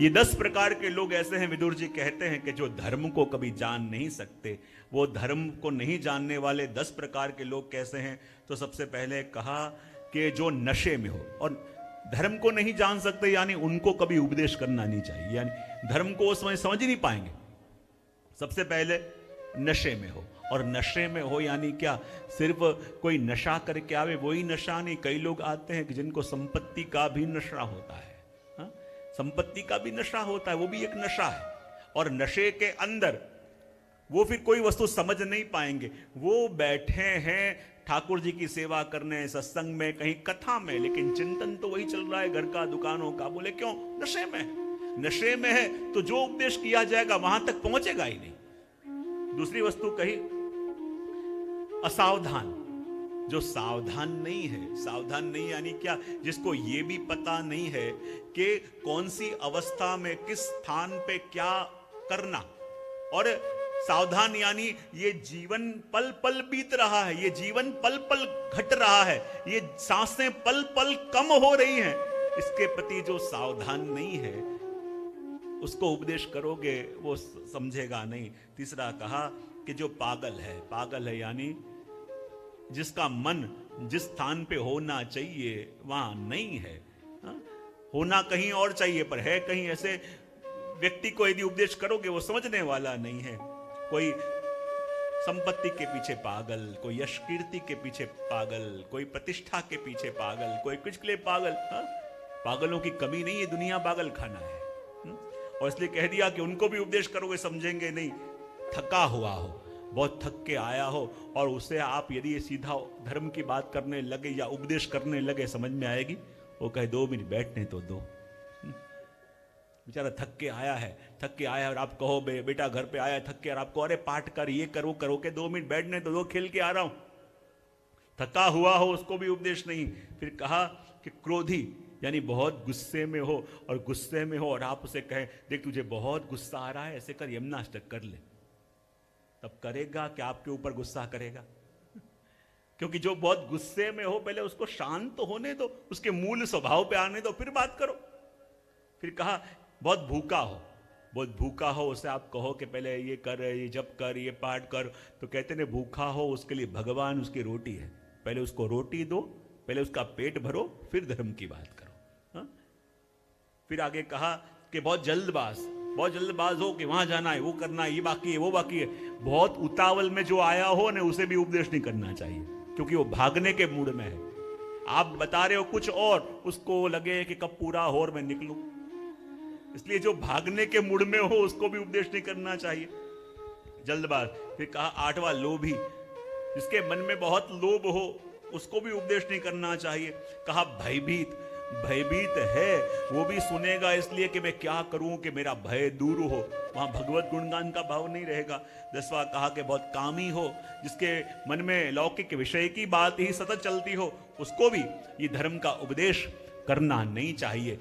ये 10 प्रकार के लोग ऐसे हैं, विदुर जी कहते हैं, कि जो धर्म को कभी जान नहीं सकते। वो धर्म को नहीं जानने वाले 10 प्रकार के लोग कैसे हैं? तो सबसे पहले कहा कि जो नशे में हो, और धर्म को नहीं जान सकते यानी उनको कभी उपदेश करना नहीं चाहिए, यानी धर्म को उस समय समझ ही नहीं पाएंगे। सबसे पहले नशे में हो, और नशे में हो यानी क्या? सिर्फ कोई नशा करके आवे वही नशा नहीं। कई लोग आते हैं कि जिनको संपत्ति का भी नशा होता है, हा? संपत्ति का भी नशा होता है, वो भी एक नशा है। और नशे के अंदर वो फिर कोई वस्तु समझ नहीं पाएंगे। वो बैठे हैं ठाकुर जी की सेवा करने, सत्संग में, कहीं कथा में, लेकिन चिंतन तो वही चल रहा है घर का, दुकानों का। बोले क्यों? नशे में है। नशे में है तो जो उपदेश किया जाएगा वहां तक पहुंचेगा ही नहीं। दूसरी वस्तु कही असावधान। जो सावधान नहीं है, सावधान नहीं यानी क्या? जिसको ये भी पता नहीं है कि कौन सी अवस्था में किस स्थान पे क्या करना। और सावधान यानी ये जीवन पल पल बीत रहा है, ये जीवन पल पल घट रहा है, ये सांसें पल पल कम हो रही हैं। इसके प्रति जो सावधान नहीं है उसको उपदेश करोगे वो समझेगा नहीं। तीसरा कहा कि जो पागल है यानी जिसका मन जिस स्थान पे होना चाहिए वहां नहीं है, हा? होना कहीं और चाहिए पर है कहीं। ऐसे व्यक्ति को यदि उपदेश करोगे वो समझने वाला नहीं है। कोई संपत्ति के पीछे पागल, कोई यश कीर्ति के पीछे पागल, कोई प्रतिष्ठा के पीछे पागल, कोई कुछ के लिए पागल। हा? पागलों की कमी नहीं है, दुनिया पागल खाना है। और इसलिए कह दिया कि उनको भी उपदेश करोगे समझेंगे नहीं। थका हुआ हो, बहुत थक के आया हो, और उसे आप यदि ये सीधा धर्म की बात करने लगे या उपदेश करने लगे, समझ में आएगी? वो कहे 2 मिनट बैठने तो दो। बेचारा थक के आया है और आप कहो बेटा घर पे आया थक के, और आपको अरे पाठ कर, ये करो करो के 2 मिनट बैठने तो दो, खेल के आ रहा हूं। थका हुआ हो उसको भी उपदेश नहीं। फिर कहा कि क्रोधी यानी बहुत गुस्से में हो, और गुस्से में हो और आप उसे कहें देख तुझे बहुत गुस्सा आ रहा है, ऐसे कर, यमुनाष्टक कर ले। तब करेगा कि आपके ऊपर गुस्सा करेगा? क्योंकि जो बहुत गुस्से में हो पहले उसको शांत होने दो, उसके मूल स्वभाव पे आने दो, फिर बात करो। फिर कहा बहुत भूखा हो उसे आप कहो कि पहले ये कर, ये जप कर, ये पाठ कर। तो कहते हैं भूखा हो उसके लिए भगवान उसकी रोटी है, पहले उसको रोटी दो, पहले उसका पेट भरो, फिर धर्म की बात करो। हा? फिर आगे कहा कि बहुत जल्दबाज हो कि वहां जाना है, वो करना है, ये बाकी है, वो बाकी है। बहुत उतावल में जो आया हो ने उसे भी उपदेश नहीं करना चाहिए, क्योंकि वो भागने के मूड में है। आप बता रहे हो कुछ और, उसको लगे कि कब पूरा हो और मैं निकलूं। इसलिए जो भागने के मूड में हो उसको भी उपदेश नहीं करना चाहिए, जल्दबाज। फिर कहा 8वां लोभी, जिसके मन में बहुत लोभ हो उसको भी उपदेश नहीं करना चाहिए। कहा भयभीत है, वो भी सुनेगा इसलिए कि मैं क्या करूं कि मेरा भय दूर हो, वहां भगवत गुणगान का भाव नहीं रहेगा। 10वां कहा कि बहुत कामी हो, जिसके मन में लौकिक विषय की बात ही सतत चलती हो, उसको भी ये धर्म का उपदेश करना नहीं चाहिए।